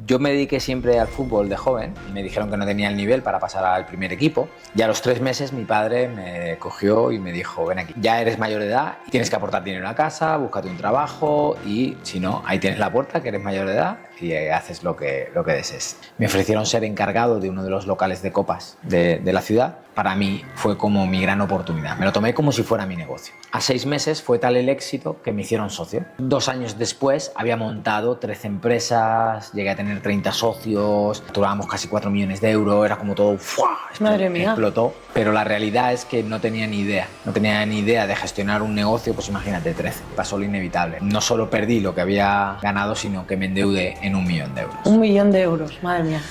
Yo me dediqué siempre al fútbol de joven y me dijeron que no tenía el nivel para pasar al primer equipo. Y a los 3 meses mi padre me cogió y me dijo: ven aquí, ya eres mayor de edad y tienes que aportar dinero a casa, búscate un trabajo y si no, ahí tienes la puerta, que eres mayor de edad y haces lo que desees. Me ofrecieron ser encargado de uno de los locales de copas de la ciudad. Para mí fue como mi gran oportunidad. Me lo tomé como si fuera mi negocio. A 6 meses fue tal el éxito que me hicieron socio. 2 años después había montado 13 empresas, llegué a tener 30 socios, facturábamos casi 4 millones de euros, era como todo ¡fua! Madre mía. Explotó. Pero la realidad es que no tenía ni idea de gestionar un negocio, pues imagínate, 13. Pasó lo inevitable. No solo perdí lo que había ganado, sino que me endeudé en 1 millón de euros. 1 millón de euros, madre mía.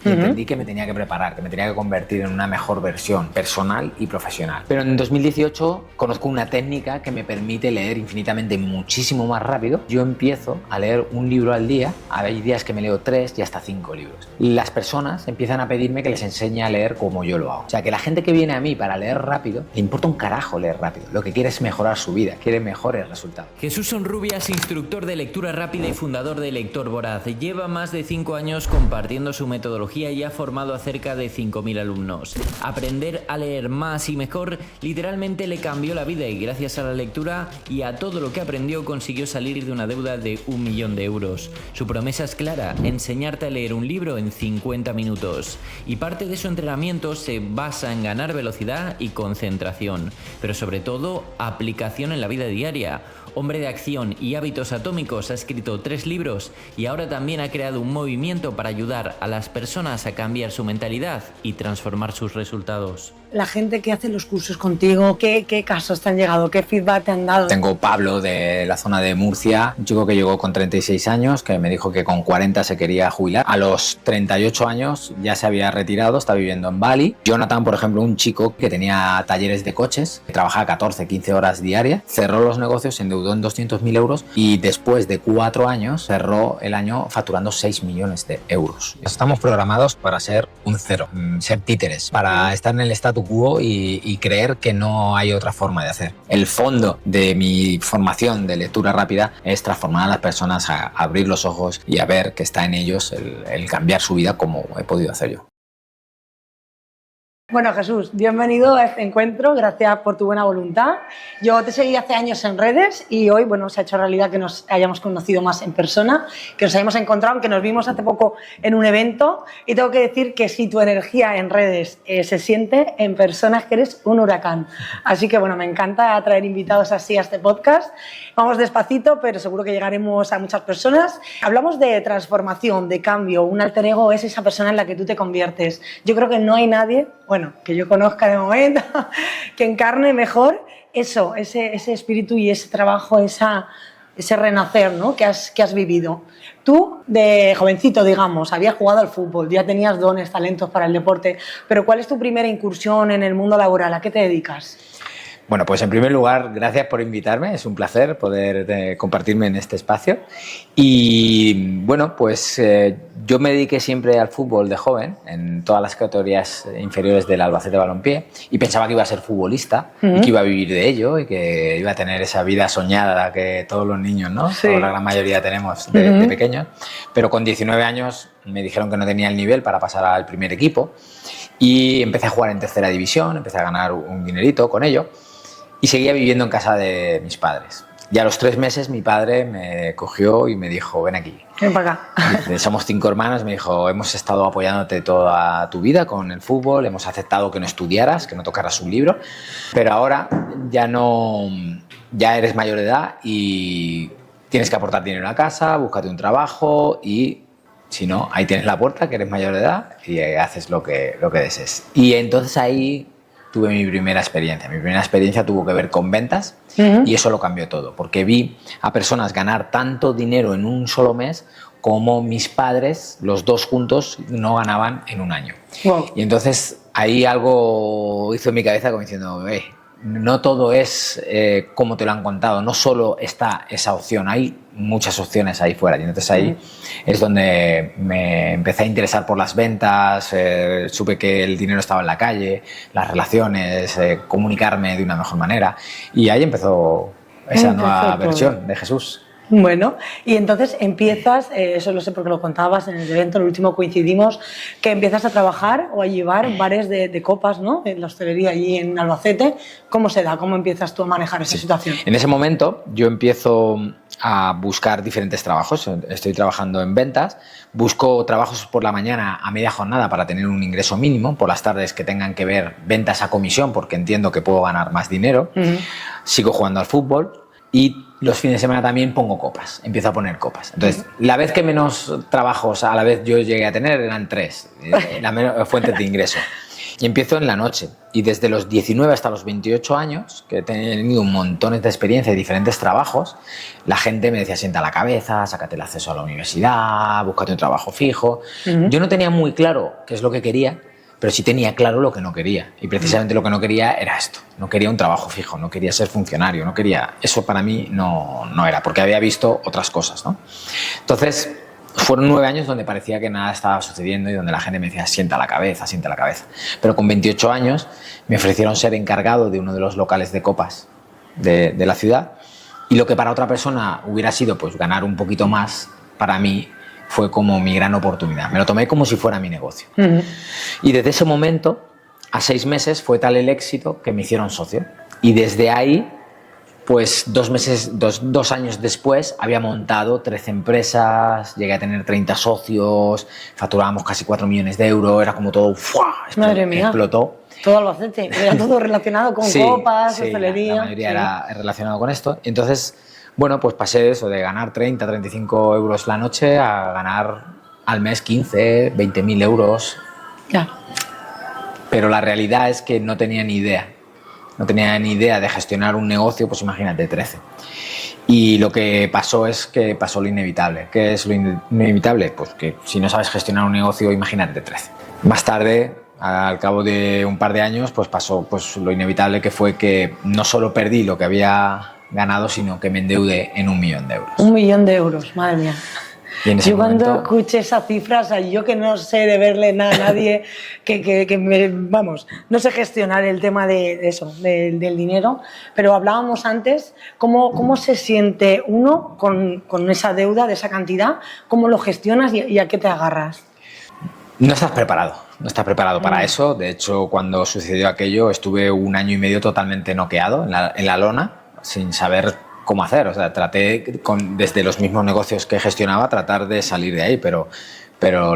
Y entendí que me tenía que preparar, que me tenía que convertir en una mejor versión personal y profesional. Pero en 2018 conozco una técnica que me permite leer infinitamente muchísimo más rápido. Yo empiezo a leer un libro al día, hay días que me leo 3 y hasta 5 libros. Y las personas empiezan a pedirme que les enseñe a leer como yo lo hago. O sea, que la gente que viene a mí para leer rápido, le importa un carajo leer rápido. Lo que quiere es mejorar su vida, quiere mejores resultados. Jesús Sonrubias, instructor de lectura rápida y fundador de Lector Voraz, lleva más de 5 años compartiendo su metodología y ha formado a cerca de 5.000 alumnos. Aprender a leer más y mejor literalmente le cambió la vida y gracias a la lectura y a todo lo que aprendió consiguió salir de una deuda de 1 millón de euros. Su promesa es clara: enseñarte a leer un libro en 50 minutos. Y parte de su entrenamiento se basa en ganar velocidad y concentración, pero sobre todo aplicación en la vida diaria. Hombre de acción y hábitos atómicos, ha escrito 3 libros y ahora también ha creado un movimiento para ayudar a las personas a cambiar su mentalidad y transformar sus resultados. La gente que hace los cursos contigo, ¿qué casos te han llegado? ¿Qué feedback te han dado? Tengo Pablo de la zona de Murcia, un chico que llegó con 36 años, que me dijo que con 40 se quería jubilar. A los 38 años ya se había retirado, está viviendo en Bali. Jonathan, por ejemplo, un chico que tenía talleres de coches, que trabajaba 14, 15 horas diarias, cerró los negocios, se endeudó en 200.000 euros y después de 4 años cerró el año facturando 6 millones de euros. Estamos programados para ser un cero, ser títeres, para estar en el statu quo y creer que no hay otra forma de hacer. El fondo de mi formación de lectura rápida es transformar a las personas a abrir los ojos y a ver que está en ellos el cambiar su vida como he podido hacer yo. Bueno, Jesús, bienvenido a este encuentro, gracias por tu buena voluntad. Yo te seguí hace años en redes y hoy, bueno, se ha hecho realidad que nos hayamos conocido más en persona, que nos hayamos encontrado, que nos vimos hace poco en un evento y tengo que decir que si tu energía en redes se siente, en persona es que eres un huracán. Así que, bueno, me encanta traer invitados así a este podcast. Vamos despacito, pero seguro que llegaremos a muchas personas. Hablamos de transformación, de cambio, un alter ego es esa persona en la que tú te conviertes. Yo creo que no hay nadie, bueno, que yo conozca de momento, que encarne mejor eso, ese espíritu y ese trabajo, ese renacer, ¿no?, que has vivido. Tú, de jovencito, digamos, habías jugado al fútbol, ya tenías dones, talentos para el deporte, pero ¿cuál es tu primera incursión en el mundo laboral? ¿A qué te dedicas? Bueno, pues en primer lugar, gracias por invitarme, es un placer poder compartirme en este espacio. Y bueno, pues yo me dediqué siempre al fútbol de joven, en todas las categorías inferiores del Albacete Balompié, y pensaba que iba a ser futbolista y que iba a vivir de ello y que iba a tener esa vida soñada que todos los niños, ¿no? Sí. O la gran mayoría tenemos de pequeños. Pero con 19 años me dijeron que no tenía el nivel para pasar al primer equipo y empecé a jugar en tercera división, empecé a ganar un dinerito con ello. Y seguía viviendo en casa de mis padres. Y a los 3 meses mi padre me cogió y me dijo: ven aquí. Ven para acá. Dice, somos 5 hermanos, me dijo: hemos estado apoyándote toda tu vida con el fútbol, hemos aceptado que no estudiaras, que no tocaras un libro, pero ahora ya eres mayor de edad y tienes que aportar dinero a casa, búscate un trabajo y si no, ahí tienes la puerta, que eres mayor de edad y haces lo que desees. Y entonces ahí tuve mi primera experiencia. Mi primera experiencia tuvo que ver con ventas y eso lo cambió todo, porque vi a personas ganar tanto dinero en un solo mes como mis padres, los dos juntos, no ganaban en un año. Wow. Y entonces ahí algo hizo en mi cabeza como diciendo: no todo es como te lo han contado, no solo está esa opción, hay muchas opciones ahí fuera. Y entonces ahí es donde me empecé a interesar por las ventas, supe que el dinero estaba en la calle, las relaciones, comunicarme de una mejor manera y ahí empezó esa nueva versión de Jesús. Bueno, y entonces empiezas, eso lo sé porque lo contabas en el evento, el último coincidimos, que empiezas a trabajar o a llevar bares de copas, ¿no? En la hostelería allí en Albacete. ¿Cómo se da? ¿Cómo empiezas tú a manejar esa situación? En ese momento yo empiezo a buscar diferentes trabajos. Estoy trabajando en ventas, busco trabajos por la mañana a media jornada para tener un ingreso mínimo, por las tardes que tengan que ver ventas a comisión porque entiendo que puedo ganar más dinero. Sigo jugando al fútbol. Y los fines de semana también pongo copas, empiezo a poner copas. Entonces, la vez que menos trabajos a la vez yo llegué a tener eran 3, las fuentes de ingreso. Y empiezo en la noche. Y desde los 19 hasta los 28 años, que he tenido un montón de experiencia y diferentes trabajos, la gente me decía, sienta la cabeza, sácate el acceso a la universidad, búscate un trabajo fijo. Yo no tenía muy claro qué es lo que quería, pero sí tenía claro lo que no quería. Y precisamente lo que no quería era esto. No quería un trabajo fijo, no quería ser funcionario, no quería... Eso para mí no era, porque había visto otras cosas, ¿no? Entonces, fueron 9 años donde parecía que nada estaba sucediendo y donde la gente me decía, sienta la cabeza, sienta la cabeza. Pero con 28 años me ofrecieron ser encargado de uno de los locales de copas de la ciudad. Y lo que para otra persona hubiera sido pues ganar un poquito más, para mí fue como mi gran oportunidad. Me lo tomé como si fuera mi negocio. Y desde ese momento, a 6 meses, fue tal el éxito que me hicieron socio. Y desde ahí, pues 2 años después, había montado 13 empresas, llegué a tener 30 socios, facturábamos casi 4 millones de euros, era como todo, ¡fua! Madre mía. Explotó. Todo Albacete, era todo relacionado con copas, hostelería. La mayoría era relacionado con esto. Entonces, bueno, pues pasé eso de ganar 30, 35 euros la noche a ganar al mes 15, 20.000 euros. Ya. Pero la realidad es que no tenía ni idea. No tenía ni idea de gestionar un negocio, pues imagínate, 13. Y lo que pasó es que pasó lo inevitable. ¿Qué es lo inevitable? Pues que si no sabes gestionar un negocio, imagínate 13. Más tarde, al cabo de un par de años, pues pasó pues lo inevitable, que fue que no solo perdí lo que había ganado, sino que me endeudé en 1 millón de euros. 1 millón de euros, madre mía. Y en ese cuando momento, escuché esas cifras, yo que no sé de verle nada a nadie, no sé gestionar el tema de eso, del dinero, pero hablábamos antes, ¿cómo se siente uno con esa deuda de esa cantidad? ¿Cómo lo gestionas y a qué te agarras? no estás preparado para eso. De hecho, cuando sucedió aquello, estuve 1 año y medio totalmente noqueado en la lona, sin saber cómo hacer. O sea, traté desde los mismos negocios que gestionaba tratar de salir de ahí, pero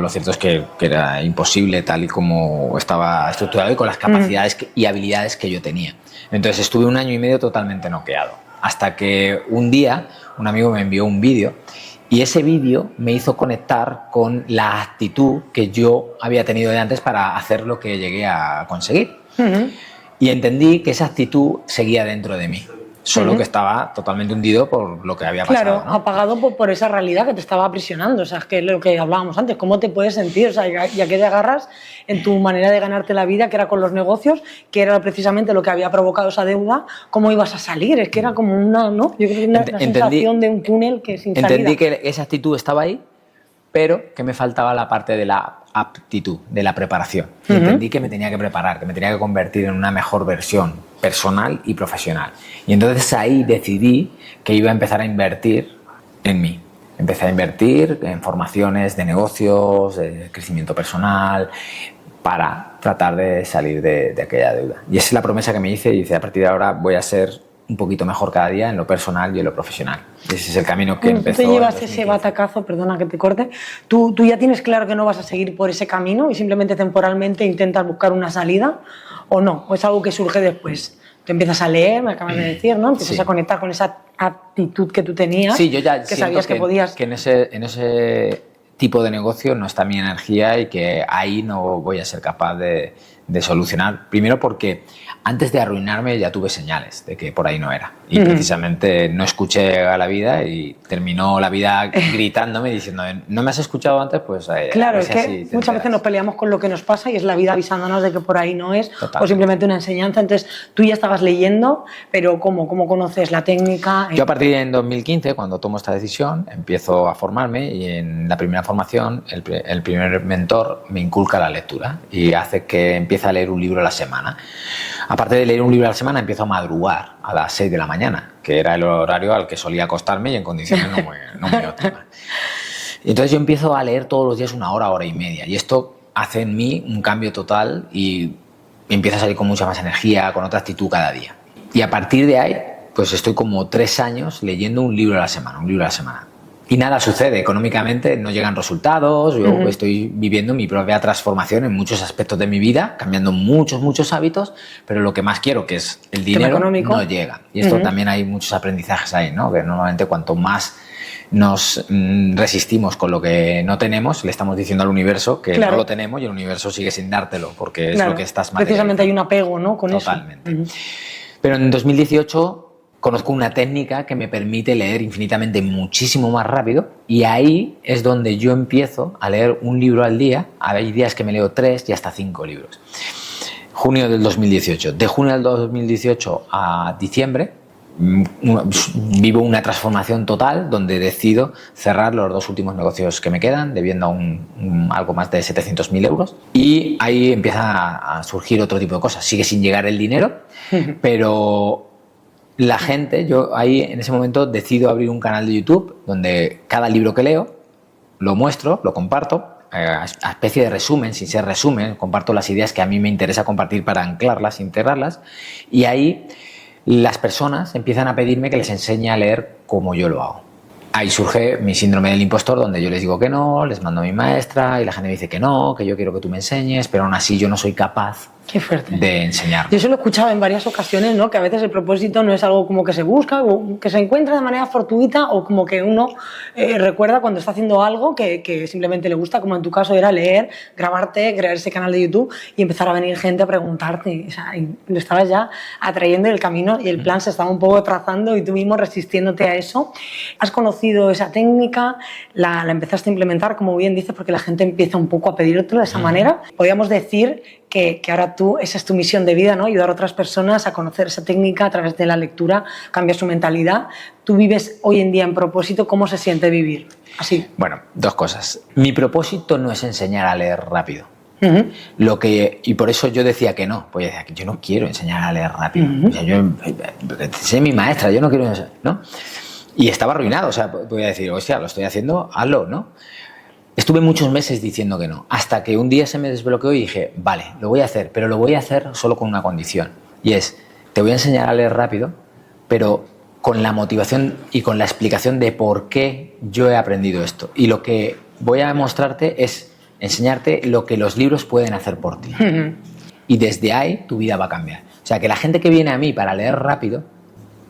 lo cierto es que era imposible tal y como estaba estructurado y con las capacidades y habilidades que yo tenía. Entonces estuve 1 año y medio totalmente noqueado, hasta que un día un amigo me envió un vídeo y ese vídeo me hizo conectar con la actitud que yo había tenido de antes para hacer lo que llegué a conseguir. Y entendí que esa actitud seguía dentro de mí. Solo que estaba totalmente hundido por lo que había pasado. Claro, ¿no? apagado por esa realidad que te estaba aprisionando. O sea, es que es lo que hablábamos antes. ¿Cómo te puedes sentir? O sea, ¿y a qué te agarras en tu manera de ganarte la vida, que era con los negocios, que era precisamente lo que había provocado esa deuda? ¿Cómo ibas a salir? Es que era como una, ¿no? Yo creo que una sensación de un túnel que sin salida. Entendí que esa actitud estaba ahí, pero que me faltaba la parte de la aptitud, de la preparación. Y entendí que me tenía que preparar, que me tenía que convertir en una mejor versión personal y profesional. Y entonces ahí decidí que iba a empezar a invertir en mí. Empecé a invertir en formaciones de negocios, de crecimiento personal, para tratar de salir de aquella deuda. Y esa es la promesa que me hice, y dice, a partir de ahora voy a ser un poquito mejor cada día en lo personal y en lo profesional. Ese es el camino que empezó. Tú te llevas ese batacazo, perdona que te corte, ¿tú ya tienes claro que no vas a seguir por ese camino y simplemente temporalmente intentas buscar una salida o no? ¿O es algo que surge después? Te empiezas a leer, me acabas de decir, ¿no? Empiezas a conectar con esa actitud que tú tenías, sí, yo ya que sabías que podías... Que en ese tipo de negocio no está mi energía y que ahí no voy a ser capaz de solucionar. Primero porque antes de arruinarme ya tuve señales de que por ahí no era. Y precisamente no escuché a la vida y terminó la vida gritándome diciendo, ¿no me has escuchado antes? Pues claro, es que muchas veces nos peleamos con lo que nos pasa y es la vida avisándonos de que por ahí no es. Totalmente. O simplemente una enseñanza. Entonces tú ya estabas leyendo, pero ¿cómo conoces la técnica? Yo a partir de 2015, cuando tomo esta decisión, empiezo a formarme y en la primera formación el primer mentor me inculca la lectura y hace que empiece empieza a leer un libro a la semana. Aparte de leer un libro a la semana, empiezo a madrugar a las 6 de la mañana, que era el horario al que solía acostarme y en condiciones no muy óptimas. Y entonces yo empiezo a leer todos los días 1 hora, hora y media. Y esto hace en mí un cambio total y empiezo a salir con mucha más energía, con otra actitud cada día. Y a partir de ahí, pues estoy como 3 años leyendo un libro a la semana. Y nada sucede, económicamente no llegan resultados, yo estoy viviendo mi propia transformación en muchos aspectos de mi vida, cambiando muchos hábitos, pero lo que más quiero, que es el dinero, no llega. Y esto también hay muchos aprendizajes ahí, ¿no? Que normalmente cuanto más nos resistimos con lo que no tenemos, le estamos diciendo al universo que no lo tenemos y el universo sigue sin dártelo, porque es lo que estás materializando. Precisamente hay un apego, ¿no? Con Totalmente. Pero en 2018... conozco una técnica que me permite leer infinitamente muchísimo más rápido y ahí es donde yo empiezo a leer un libro al día. Hay días que me leo 3 y hasta 5 libros. Junio del 2018. De junio del 2018 a diciembre vivo una transformación total donde decido cerrar los 2 últimos negocios que me quedan, debiendo algo más de 700.000 euros. Y ahí empieza a surgir otro tipo de cosas. Sigue sin llegar el dinero, pero... la gente, yo ahí en ese momento decido abrir un canal de YouTube donde cada libro que leo lo muestro, lo comparto, a especie de resumen, sin ser resumen, comparto las ideas que a mí me interesa compartir para anclarlas, integrarlas, y ahí las personas empiezan a pedirme que les enseñe a leer como yo lo hago. Ahí surge mi síndrome del impostor, donde yo les digo que no, les mando a mi maestra y la gente me dice que no, que yo quiero que tú me enseñes, pero aún así yo no soy capaz de enseñar. Yo eso lo he escuchado en varias ocasiones, ¿no? Que a veces el propósito no es algo como que se busca o que se encuentra de manera fortuita o como que uno recuerda cuando está haciendo algo que simplemente le gusta, como en tu caso era leer, grabarte, crear ese canal de YouTube y empezar a venir gente a preguntarte. O sea, y lo estabas ya atrayendo el camino y el plan se estaba un poco trazando y tú mismo resistiéndote a eso. Has conocido esa técnica, la empezaste a implementar, como bien dices, porque la gente empieza un poco a pedírtelo de esa manera. Podríamos decir que ahora esa es tu misión de vida, ¿no? Ayudar a otras personas a conocer esa técnica a través de la lectura, cambiar su mentalidad. Tú vives hoy en día en propósito, ¿cómo se siente vivir así? Bueno, 2 cosas. Mi propósito no es enseñar a leer rápido. Y por eso yo decía que no, pues decía que yo no quiero enseñar a leer rápido. O sea, yo soy mi maestra, yo no quiero, ¿no? Y estaba arruinado, o sea, podía decir, hostia, lo estoy haciendo, hazlo, ¿no? Estuve muchos meses diciendo que no, hasta que un día se me desbloqueó y dije, vale, lo voy a hacer, pero lo voy a hacer solo con una condición. Y es, te voy a enseñar a leer rápido, pero con la motivación y con la explicación de por qué yo he aprendido esto. Y lo que voy a mostrarte es enseñarte lo que los libros pueden hacer por ti. Y desde ahí tu vida va a cambiar. O sea, que la gente que viene a mí para leer rápido,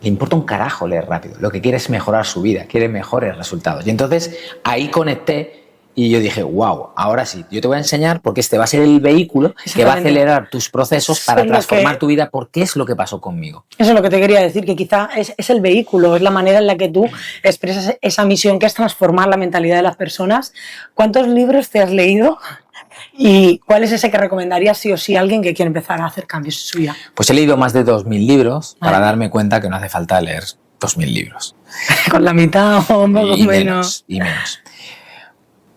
le importa un carajo leer rápido. Lo que quiere es mejorar su vida, quiere mejores resultados. Y entonces ahí conecté. Y yo dije, wow, ahora sí, yo te voy a enseñar porque este va a ser el vehículo que va a acelerar tus procesos para transformar tu vida, porque es lo que pasó conmigo. Eso es lo que te quería decir, que quizá es el vehículo, es la manera en la que tú expresas esa misión que es transformar la mentalidad de las personas. ¿Cuántos libros te has leído? ¿Y cuál es ese que recomendarías sí o sí a alguien que quiere empezar a hacer cambios en su vida? Pues he leído más de 2.000 libros para darme cuenta que no hace falta leer 2.000 libros. Con la mitad o un poco menos. Y menos.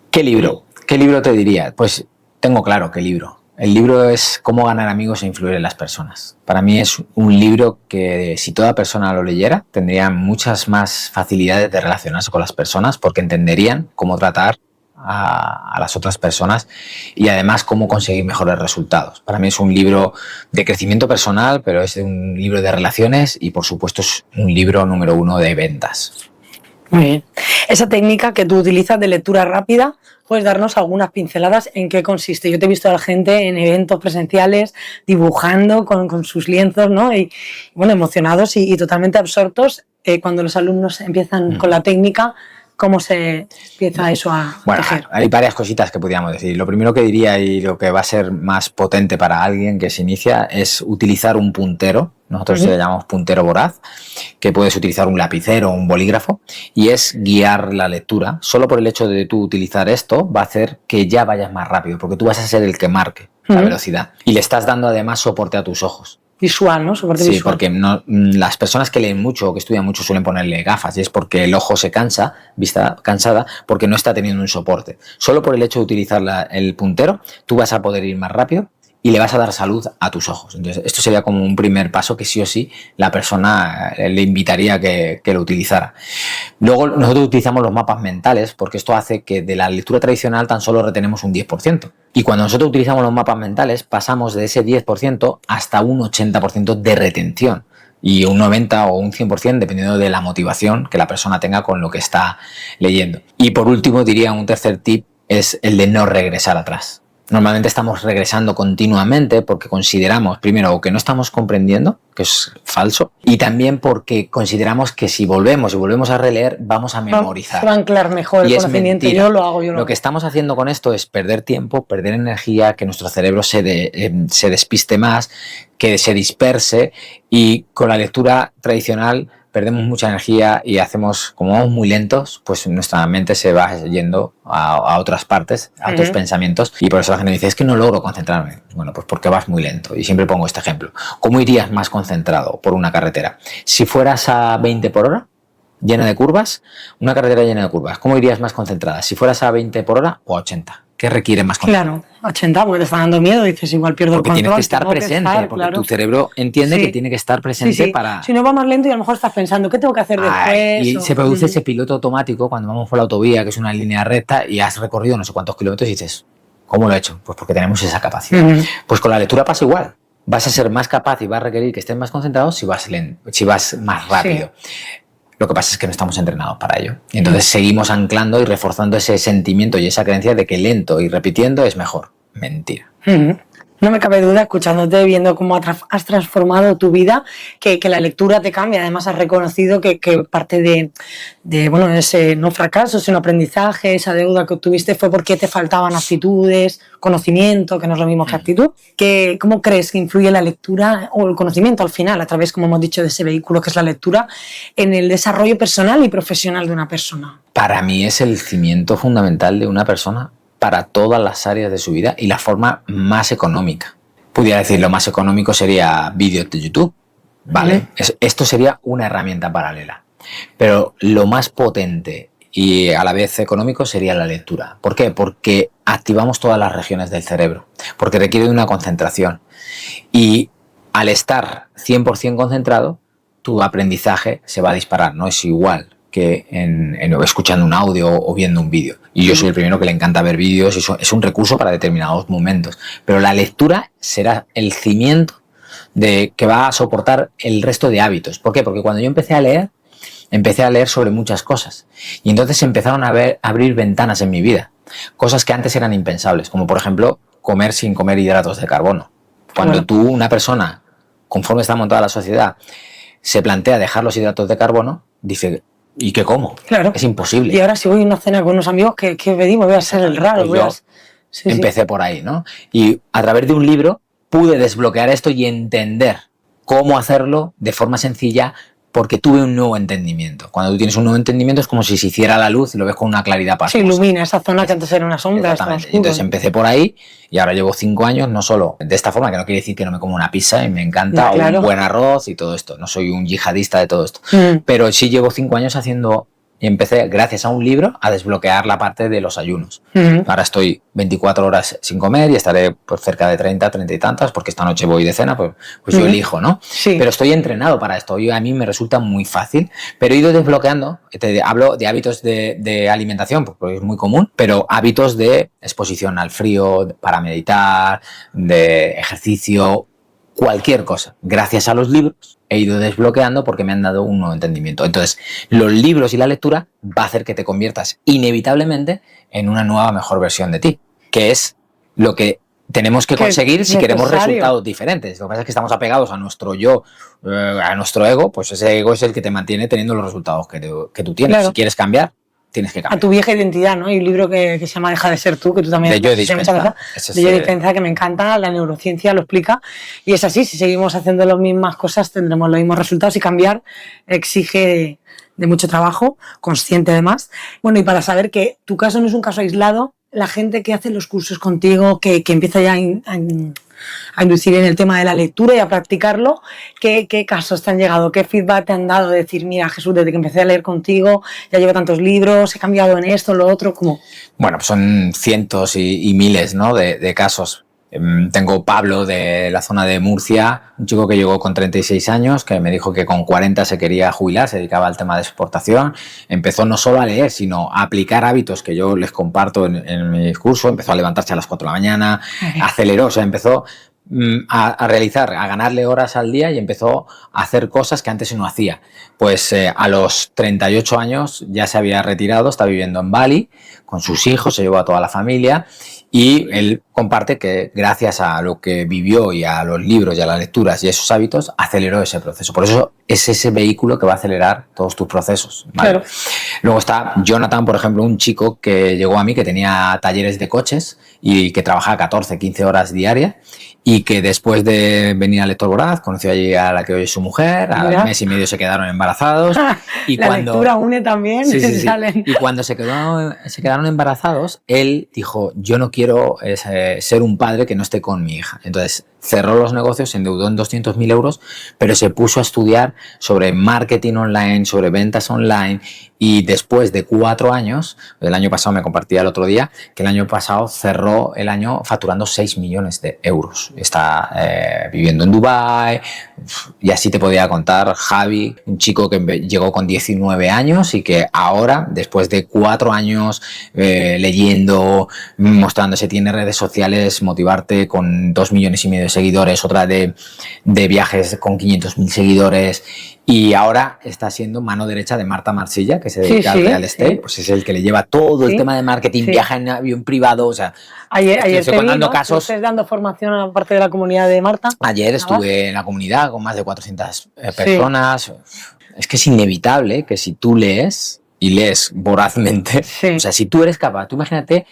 ¿Qué libro? ¿Qué libro te diría? Pues tengo claro qué libro. El libro es Cómo ganar amigos e influir en las personas. Para mí es un libro que si toda persona lo leyera tendría muchas más facilidades de relacionarse con las personas porque entenderían cómo tratar a las otras personas y además cómo conseguir mejores resultados. Para mí es un libro de crecimiento personal, pero es un libro de relaciones y por supuesto es un libro número 1 de ventas. Muy bien. Esa técnica que tú utilizas de lectura rápida, ¿puedes darnos algunas pinceladas en qué consiste? Yo te he visto a la gente en eventos presenciales dibujando con sus lienzos, ¿no? Y bueno, emocionados y totalmente absortos cuando los alumnos empiezan con la técnica. ¿Cómo se empieza eso a tejer? Bueno, hay varias cositas que podríamos decir. Lo primero que diría y lo que va a ser más potente para alguien que se inicia es utilizar un puntero. Nosotros le llamamos puntero voraz, que puedes utilizar un lapicero o un bolígrafo, y es guiar la lectura. Solo por el hecho de tú utilizar esto va a hacer que ya vayas más rápido, porque tú vas a ser el que marque la velocidad. Y le estás dando además soporte a tus ojos. Visual, ¿no? Soporte visual. Sí, porque las personas que leen mucho o que estudian mucho suelen ponerle gafas y es porque el ojo se cansa, vista cansada, porque no está teniendo un soporte. Solo por el hecho de utilizar el puntero, tú vas a poder ir más rápido y le vas a dar salud a tus ojos. Entonces, esto sería como un primer paso que sí o sí la persona le invitaría a que lo utilizara. Luego, nosotros utilizamos los mapas mentales porque esto hace que de la lectura tradicional tan solo retenemos un 10%. Y cuando nosotros utilizamos los mapas mentales, pasamos de ese 10% hasta un 80% de retención. Y un 90 o un 100% dependiendo de la motivación que la persona tenga con lo que está leyendo. Y por último, diría un tercer tip, es el de no regresar atrás. Normalmente estamos regresando continuamente porque consideramos, primero, o que no estamos comprendiendo, que es falso, y también porque consideramos que si volvemos a releer, vamos a memorizar. Se va a anclar mejor el conocimiento. Yo lo hago. Lo que estamos haciendo con esto es perder tiempo, perder energía, que nuestro cerebro se despiste más, que se disperse, y con la lectura tradicional perdemos mucha energía y hacemos, como vamos muy lentos, pues nuestra mente se va yendo a otras partes, a otros pensamientos, y por eso la gente dice, es que no logro concentrarme. Bueno, pues porque vas muy lento. Y siempre pongo este ejemplo. ¿Cómo irías más concentrado por una carretera? Si fueras a 20 por hora, llena de curvas, una carretera llena de curvas, ¿cómo irías más concentrada? Si fueras a 20 por hora o a 80. ¿Qué requiere más concentración? Claro, 80, porque te está dando miedo, dices, igual pierdo el control. Porque tienes que estar presente, porque claro. Tu cerebro entiende que tiene que estar presente para... Si no va más lento y a lo mejor estás pensando, ¿qué tengo que hacer después? Y se produce ese piloto automático cuando vamos por la autovía, que es una línea recta, y has recorrido no sé cuántos kilómetros y dices, ¿cómo lo he hecho? Pues porque tenemos esa capacidad. Pues con la lectura pasa igual. Vas a ser más capaz y va a requerir que estés más concentrado si vas más rápido. Sí. Lo que pasa es que no estamos entrenados para ello. Y entonces seguimos anclando y reforzando ese sentimiento y esa creencia de que lento y repitiendo es mejor. Mentira. No me cabe duda, escuchándote, viendo cómo has transformado tu vida, que la lectura te cambia. Además, has reconocido que parte de bueno, ese no fracaso, sino aprendizaje, esa deuda que obtuviste fue porque te faltaban aptitudes, conocimiento, que no es lo mismo que actitud. ¿Cómo crees que influye la lectura o el conocimiento al final, a través, como hemos dicho, de ese vehículo que es la lectura, en el desarrollo personal y profesional de una persona? Para mí es el cimiento fundamental de una persona para todas las áreas de su vida y la forma más económica. Pudiera decir, lo más económico sería vídeos de YouTube, ¿vale? Esto sería una herramienta paralela. Pero lo más potente y a la vez económico sería la lectura. ¿Por qué? Porque activamos todas las regiones del cerebro, porque requiere de una concentración. Y al estar 100% concentrado, tu aprendizaje se va a disparar, no es igual que escuchando un audio o viendo un vídeo. Y yo soy el primero que le encanta ver vídeos, y eso es un recurso para determinados momentos. Pero la lectura será el cimiento que va a soportar el resto de hábitos. ¿Por qué? Porque cuando yo empecé a leer sobre muchas cosas. Y entonces empezaron a abrir ventanas en mi vida. Cosas que antes eran impensables, como por ejemplo comer sin comer hidratos de carbono. Cuando una persona, conforme está montada la sociedad, se plantea dejar los hidratos de carbono, dice... ¿Y qué como? Claro. Es imposible. Y ahora si voy a una cena con unos amigos, ¿qué pedimos? Voy a ser el raro. Pues empecé por ahí, ¿no? Y a través de un libro pude desbloquear esto y entender cómo hacerlo de forma sencilla, porque tuve un nuevo entendimiento. Cuando tú tienes un nuevo entendimiento es como si se hiciera la luz y lo ves con una claridad pasmosa. Se ilumina esa zona que antes era una sombra. Entonces empecé por ahí y ahora llevo 5 años, no solo de esta forma, que no quiere decir que no me como una pizza y me encanta, un buen arroz y todo esto. No soy un yihadista de todo esto. Pero sí llevo 5 años haciendo... Y empecé, gracias a un libro, a desbloquear la parte de los ayunos. Ahora estoy 24 horas sin comer y estaré pues, cerca de 30 y tantas, porque esta noche voy de cena, pues yo elijo, ¿no? Sí. Pero estoy entrenado para esto. A mí me resulta muy fácil, pero he ido desbloqueando. Hablo de hábitos de alimentación, porque es muy común, pero hábitos de exposición al frío, para meditar, de ejercicio, cualquier cosa. Gracias a los libros he ido desbloqueando porque me han dado un nuevo entendimiento. Entonces, los libros y la lectura va a hacer que te conviertas inevitablemente en una nueva, mejor versión de ti, que es lo que tenemos que conseguir si queremos resultados diferentes. Lo que pasa es que estamos apegados a nuestro yo, a nuestro ego, pues ese ego es el que te mantiene teniendo los resultados que tú tienes. Claro. Si quieres cambiar, tienes que cambiar. A tu vieja identidad, ¿no? Hay un libro que se llama Deja de ser tú, que tú también... De Joe Dispenza. De Joe Dispenza, que me encanta, la neurociencia lo explica. Y es así, si seguimos haciendo las mismas cosas tendremos los mismos resultados, y cambiar exige de mucho trabajo, consciente además. Bueno, y para saber que tu caso no es un caso aislado, la gente que hace los cursos contigo, que empieza ya a inducir en el tema de la lectura y a practicarlo, ¿qué casos te han llegado? ¿Qué feedback te han dado de decir, mira, Jesús, desde que empecé a leer contigo, ya llevo tantos libros, he cambiado en esto, en lo otro? ¿Cómo? Bueno, pues son cientos y miles, ¿no? de casos. Tengo Pablo de la zona de Murcia, un chico que llegó con 36 años, que me dijo que con 40 se quería jubilar, se dedicaba al tema de exportación. Empezó no solo a leer, sino a aplicar hábitos que yo les comparto en mi discurso. Empezó a levantarse a las 4 de la mañana, aceleró, o sea, empezó a realizar, a ganarle horas al día y empezó a hacer cosas que antes no hacía. Pues a los 38 años ya se había retirado, está viviendo en Bali con sus hijos, se llevó a toda la familia y él comparte que gracias a lo que vivió y a los libros y a las lecturas y a esos hábitos aceleró ese proceso. Por eso es ese vehículo que va a acelerar todos tus procesos, ¿vale? Claro. Luego está Jonathan, por ejemplo, un chico que llegó a mí que tenía talleres de coches y que trabajaba 14, 15 horas diarias y que después de venir al Lector Voraz conoció allí a la que hoy es su mujer, al mes y medio se quedaron embarazados. Y la lectura une también. Sí. Y cuando se quedaron embarazados, él dijo, yo no quiero ser un padre que no esté con mi hija. Entonces cerró los negocios, se endeudó en 200.000 euros, pero se puso a estudiar sobre marketing online, sobre ventas online y después de 4 años, el año pasado me compartía el otro día, que el año pasado cerró el año facturando 6 millones de euros. Está viviendo en Dubái y así te podía contar Javi, un chico que llegó con 19 años y que ahora, después de 4 años leyendo, mostrándose, tiene redes sociales, motivarte con 2,5 millones de seguidores, otra de viajes con 500.000 seguidores y ahora está siendo mano derecha de Marta Marsilla, que se dedica al real estate, pues es el que le lleva todo el tema de marketing, viaja en avión privado, o sea, ayer estoy contando casos. ¿Estás dando formación a parte de la comunidad de Marta? Ayer estuve en la comunidad con más de 400 personas. Es que es inevitable que si tú lees y lees vorazmente, o sea, si tú eres capaz, tú imagínate.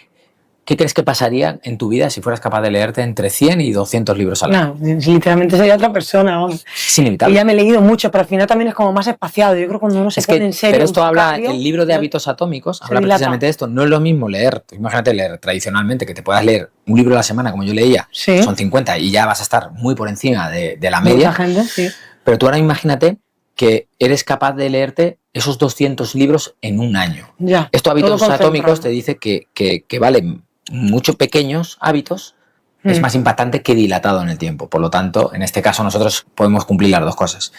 ¿Qué crees que pasaría en tu vida si fueras capaz de leerte entre 100 y 200 libros al año? No, literalmente sería otra persona. Vamos. Es inevitable. Y ya me he leído mucho, pero al final también es como más espaciado. Yo creo que cuando uno se pone en serio... Pero esto habla, el libro de hábitos atómicos habla precisamente de esto. No es lo mismo leer, imagínate leer tradicionalmente, que te puedas leer un libro a la semana como yo leía, son 50 y ya vas a estar muy por encima de la media. Mucha gente, Pero tú ahora imagínate que eres capaz de leerte esos 200 libros en un año. Ya, esto hábitos atómicos te dice que valen muchos pequeños hábitos, es más impactante que dilatado en el tiempo. Por lo tanto, en este caso nosotros podemos cumplir las dos cosas.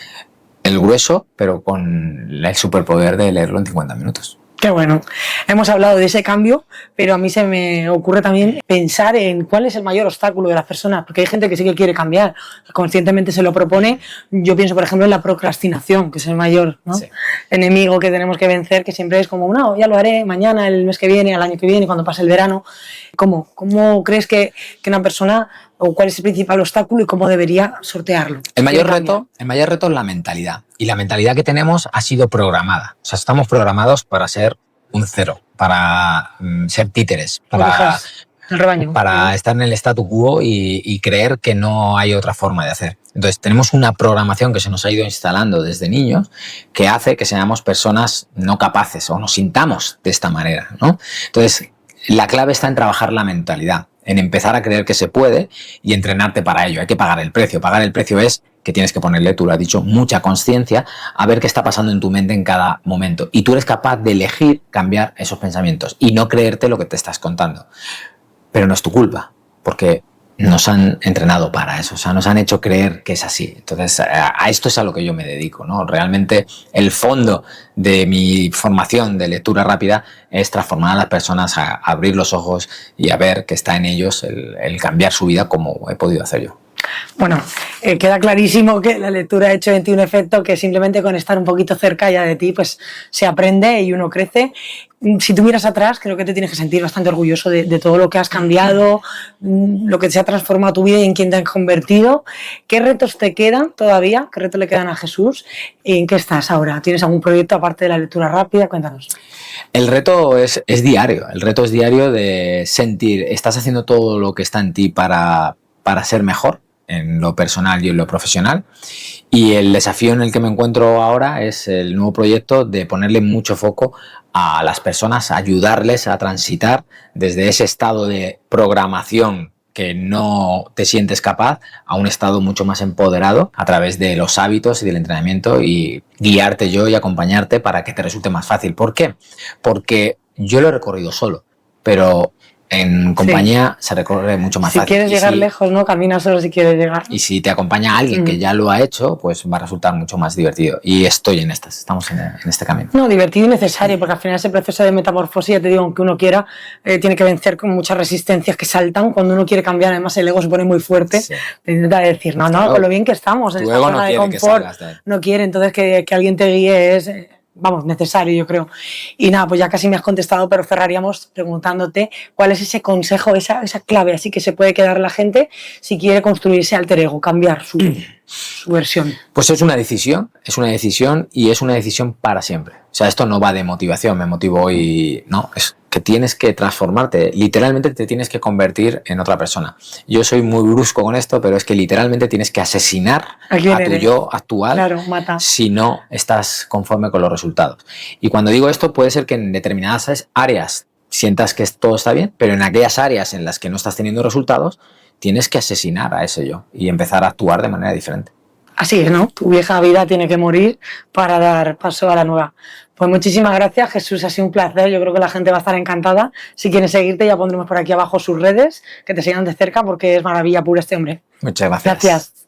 El grueso, pero con el superpoder de leerlo en 50 minutos. Qué bueno. Hemos hablado de ese cambio, pero a mí se me ocurre también pensar en cuál es el mayor obstáculo de las personas, porque hay gente que sí que quiere cambiar, conscientemente se lo propone. Yo pienso, por ejemplo, en la procrastinación, que es el mayor enemigo que tenemos que vencer, que siempre es como, no, ya lo haré mañana, el mes que viene, al año que viene, cuando pase el verano. ¿Cómo crees que una persona, o cuál es el principal obstáculo y cómo debería sortearlo? El mayor reto es la mentalidad. Y la mentalidad que tenemos ha sido programada. O sea, estamos programados para ser un cero, para ser títeres, para el rebaño, para estar en el statu quo y creer que no hay otra forma de hacer. Entonces, tenemos una programación que se nos ha ido instalando desde niños que hace que seamos personas no capaces o nos sintamos de esta manera, ¿no? Entonces, la clave está en trabajar la mentalidad, en empezar a creer que se puede y entrenarte para ello. Hay que pagar el precio. Pagar el precio es que tienes que ponerle, tú lo has dicho, mucha conciencia a ver qué está pasando en tu mente en cada momento. Y tú eres capaz de elegir cambiar esos pensamientos y no creerte lo que te estás contando. Pero no es tu culpa, porque nos han entrenado para eso, o sea, nos han hecho creer que es así. Entonces, a esto es a lo que yo me dedico, ¿no? Realmente el fondo de mi formación de lectura rápida es transformar a las personas, a abrir los ojos y a ver que está en ellos el cambiar su vida como he podido hacer yo. Bueno, queda clarísimo que la lectura ha hecho en ti un efecto que simplemente con estar un poquito cerca ya de ti, pues se aprende y uno crece. Si tú miras atrás, creo que te tienes que sentir bastante orgulloso de todo lo que has cambiado, lo que se ha transformado tu vida y en quién te has convertido. ¿Qué retos te quedan todavía? ¿Qué retos le quedan a Jesús? ¿En qué estás ahora? ¿Tienes algún proyecto aparte de la lectura rápida? Cuéntanos. El reto es diario. El reto es diario de sentir, estás haciendo todo lo que está en ti para ser mejor en lo personal y en lo profesional, y el desafío en el que me encuentro ahora es el nuevo proyecto de ponerle mucho foco a las personas, ayudarles a transitar desde ese estado de programación que no te sientes capaz a un estado mucho más empoderado a través de los hábitos y del entrenamiento, y guiarte yo y acompañarte para que te resulte más fácil. ¿Por qué? Porque yo lo he recorrido solo, pero En compañía se recorre mucho más si fácil. Quieres llegar lejos, ¿no? Camina solo si quieres llegar. Y si te acompaña alguien que ya lo ha hecho, pues va a resultar mucho más divertido. Y estoy en estas, estamos en este camino. No, divertido y necesario, porque al final ese proceso de metamorfosis, ya te digo, aunque uno quiera, tiene que vencer con muchas resistencias que saltan. Cuando uno quiere cambiar, además el ego se pone muy fuerte. Sí. Te intenta decir, no, con lo bien que estamos, en esta zona de confort. No quiere, entonces que alguien te guíe es... vamos, necesario, yo creo. Y nada, pues ya casi me has contestado, pero cerraríamos preguntándote cuál es ese consejo, esa clave así que se puede quedar la gente si quiere construir ese alter ego, cambiar su versión. Pues es una decisión y es una decisión para siempre. O sea, esto no va de motivación, me motivo hoy, no, es que tienes que transformarte, literalmente te tienes que convertir en otra persona. Yo soy muy brusco con esto, pero es que literalmente tienes que asesinar a tu yo actual, claro, mata. Si no estás conforme con los resultados. Y cuando digo esto, puede ser que en determinadas áreas sientas que todo está bien, pero en aquellas áreas en las que no estás teniendo resultados, tienes que asesinar a ese yo y empezar a actuar de manera diferente. Así es, ¿no? Tu vieja vida tiene que morir para dar paso a la nueva. Pues muchísimas gracias, Jesús, ha sido un placer. Yo creo que la gente va a estar encantada. Si quieren seguirte, ya pondremos por aquí abajo sus redes, que te sigan de cerca porque es maravilla pura este hombre. Muchas gracias. Gracias.